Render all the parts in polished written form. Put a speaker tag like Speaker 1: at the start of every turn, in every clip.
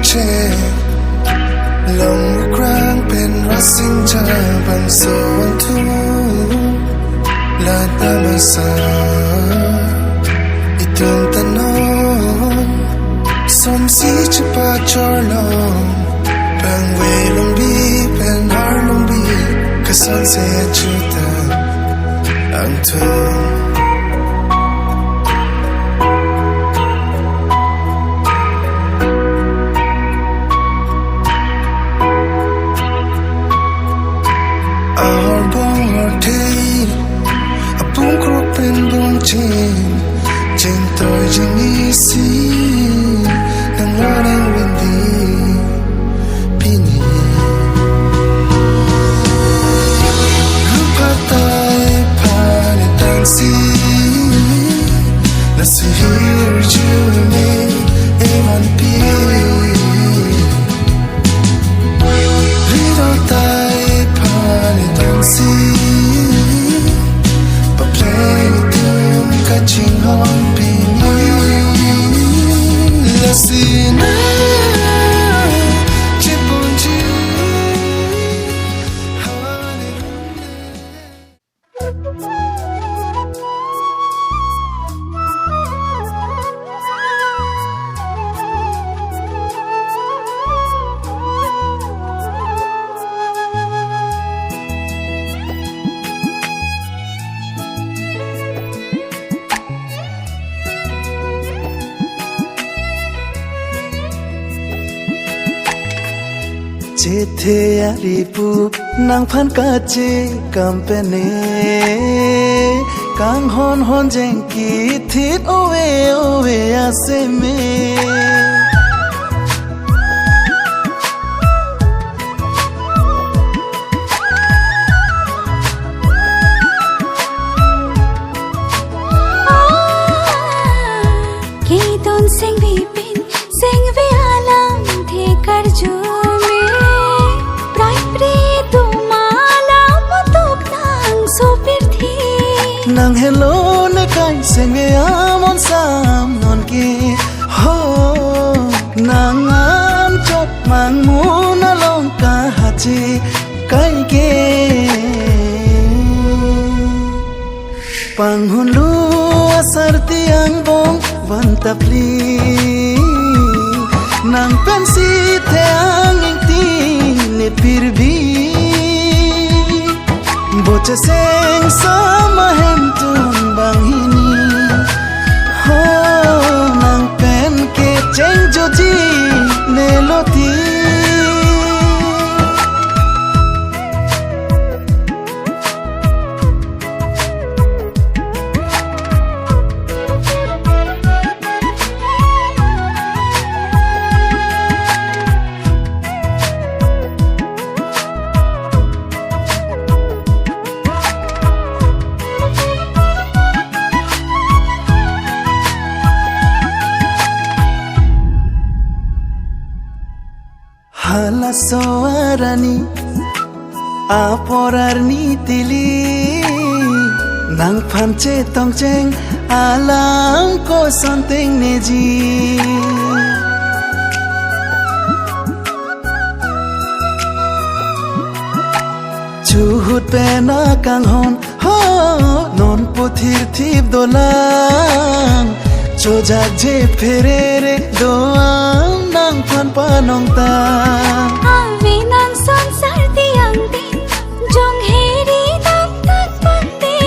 Speaker 1: เจ็บลงกลางเป็นรักสิ่งเธอบางส่วนทุกและตามาสาอีตุงตะนอนสมสีจะปาจอลงบางเวลงบีเป็นฮาร์ลงบีก็สนเสียจุดตันอันทุกTrên tôi chỉ nghĩ xí đang lo đang bên đi pini lúc phát tay pa để tan xí là sự hiểu chưa nên em ăn pi lý do tay pa để tan xí và play tương cả trình hòn Sina Chipunji Chethe aripu nang phan kache kampene kang hon hon jeng ki thit owe ase me
Speaker 2: ki don sing vi pin sing vi alam the karju
Speaker 1: Nang hello ne kai senge amon sam non ki ho nang am chop mang mu na long ka hachi kai ke pang hun lu asar tiang bong van tapli nang pensi the ang ing ti ne pirbi Boche seng sama hentun bang hini Ho nang pen ke cheng joji neloti Hala soarani aporarni tili nang phanche tongcheng alang ko santeng neji chuhut pena kang hon ho non pothir thip dolang chojak je ferere doang nang phan panong ta
Speaker 2: Avi nan son sarti ang din jong heri nang takpande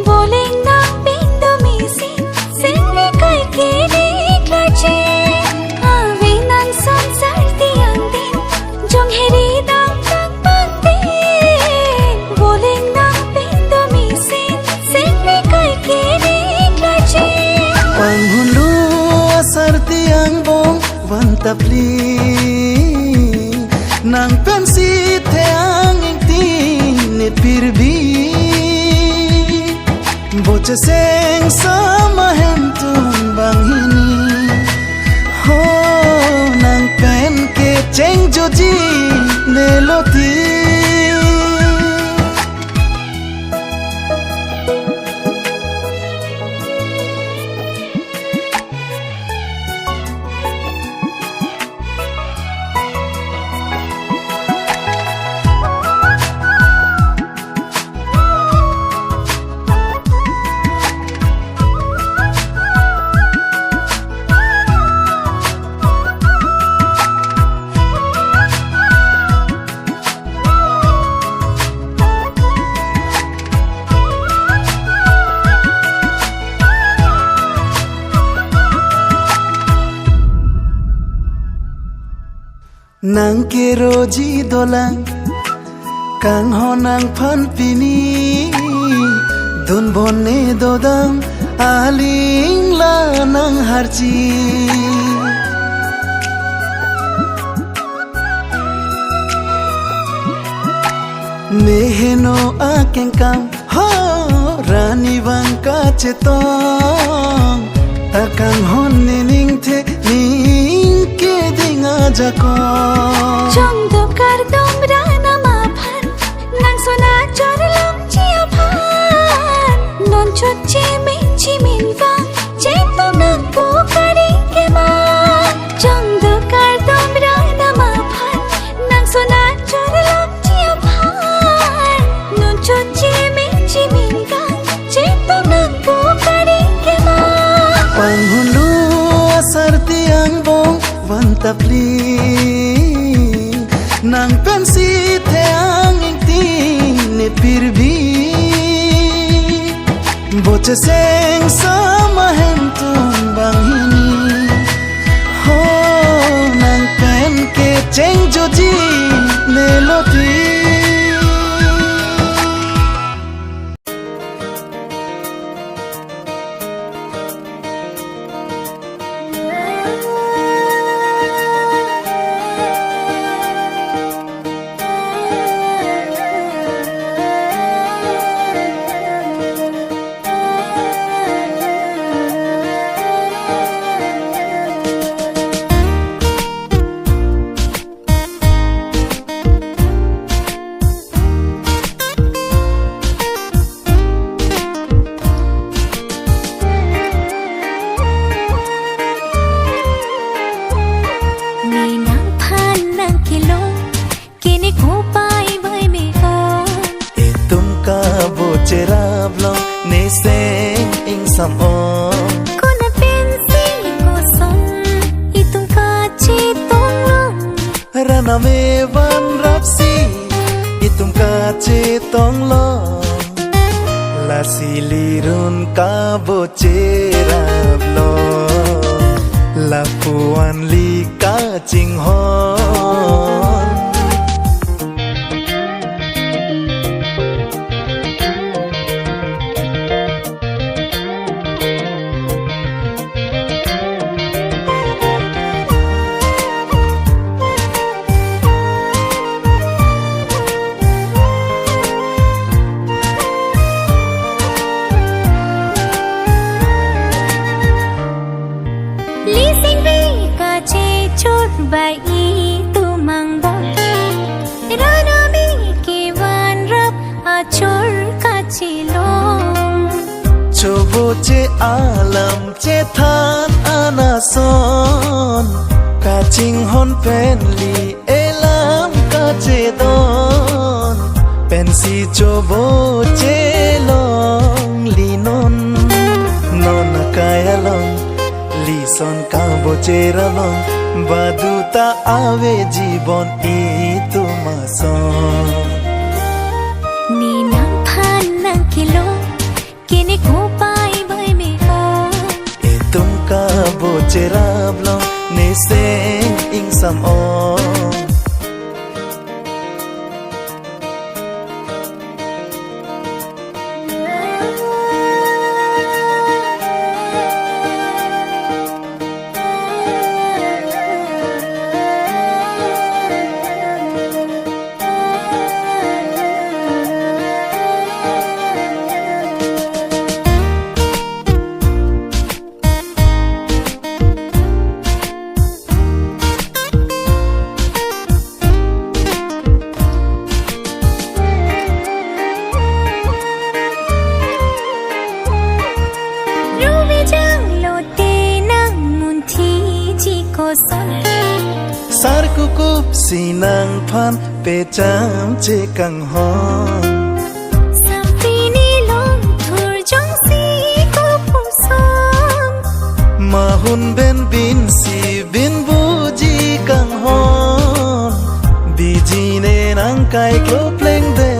Speaker 2: boling nang bindo misin singli kai kiri klache Avi nan son sarti ang din jong heri nang takpande boling nang bindo misin singli kai kiri klache
Speaker 1: Panghulu sarti ang bong vantapli nang pensi the ang ing ti ne pirbi boche seng sama hentun bang hini ho nang pen ke cheng joji neloti
Speaker 3: nang keroji dolang kang honang phan pini don bonne dodang aling la nang harji meheno akengkang ho rani bangka cetong takang honne ning the ning ke dinga jako
Speaker 2: Chongdo kardom rana ma phan nang sona chorlom chia phan non choche min chimin wang che to nak po kari ke ma Chongdo kardom rana ma phan nang sona chorlom chia phan non choche min chimin wang che to nak po kari ke ma
Speaker 3: panghulu asarti ang bong vantapli nang pensi the ang ingti ne pirbi boche seng sama hentun banghini ho nang pen ke cheng joji melody Cherablo ne seng ing samong
Speaker 2: Kuna pensi ko son itung kachi tong
Speaker 3: rana me van rapsi itum ka che tong lo la silirun ka bo cherablo la puan li ka ching hon
Speaker 2: Bai tu mang boki rana mi ki van rap a chor ka chilong
Speaker 3: chobo che alam che than anason ka ching hon pen li elam ka che don pen si chobo che long li non non kaya long li son ka bo che ralong baduta ave Jibon itu mason
Speaker 2: ni nang phan nang kilo kini ko pai bai me ho
Speaker 3: itum ka bo cherablo ne seng ing sam on sar kukup sinang phan pe cham che kang hon
Speaker 2: sampini long thur jong si ko pusam
Speaker 3: mahun ben bin si bin buji kang hon biji ne nang kai klo pleng de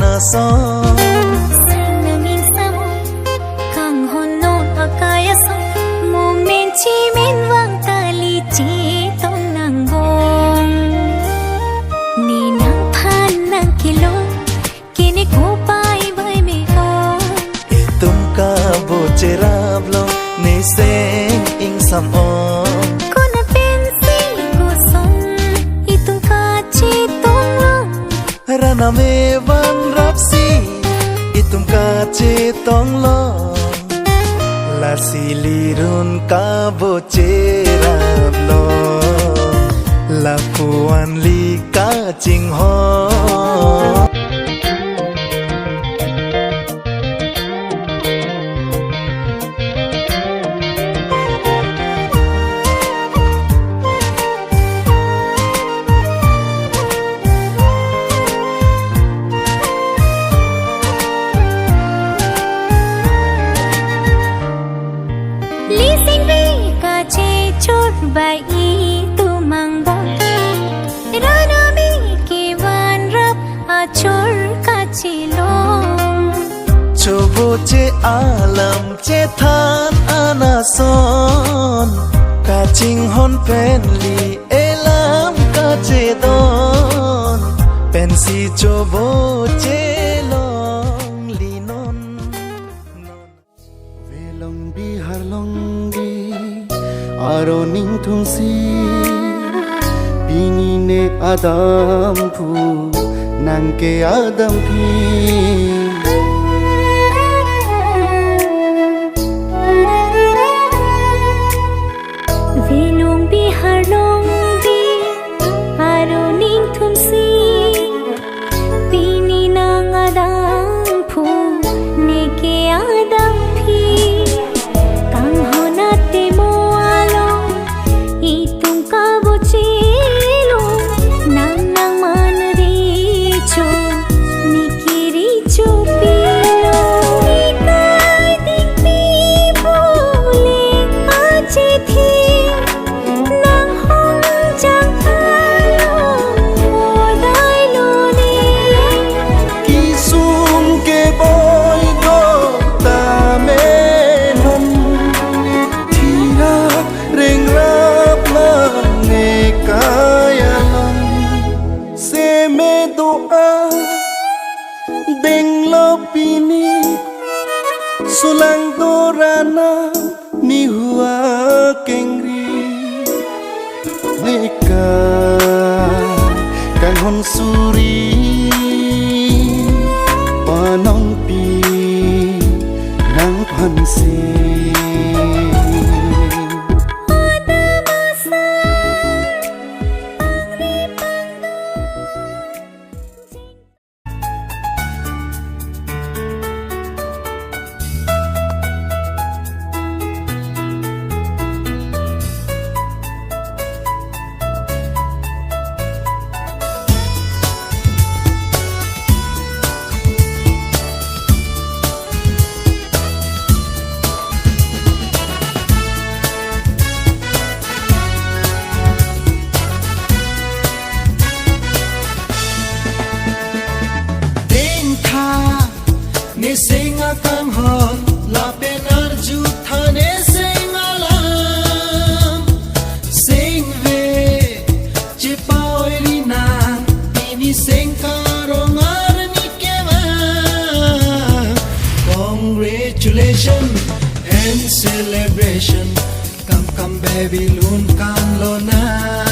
Speaker 3: na son
Speaker 2: sanamin samo kang hon non akaya som moment chi men wang tali chi tong nang gong tong
Speaker 3: Rana me van rapsi itum kache tong lo La silirun ka boche rap lo La puan li ka ching ho
Speaker 2: Lý sinh vi cả chê chốt bài y tu mang bó Rana mi ki van rap a chor ka chi long
Speaker 3: Chobo che alam che than anason Ka ching hon pen li elam ka che don Pen si chobo che long li non
Speaker 4: Velong bi har long bi aro ning thung si Bini ne adam phu nang ke adam phi
Speaker 2: Velong bi har long bi aro ning thum si Pini nang adang phu ne ke adang phi Kang hona te mo alo itung ka bo chilo nang nang man ri cho nikiri cho pilo nikai ding pi bole ache thi nang hong chang alo odai lo ni
Speaker 4: ki sum ke boy go ta me non thira reng rap ma ne kaya long se me doa deng lo pini sulang dorana ni hua kengri neka kan hon suri panong pi nang phan se
Speaker 3: Ne senga kang hon la penar ju thane senga lam Seng ve che paori na Ini seng karongar ni kema Congratulations and celebration Come baby lun kan lo na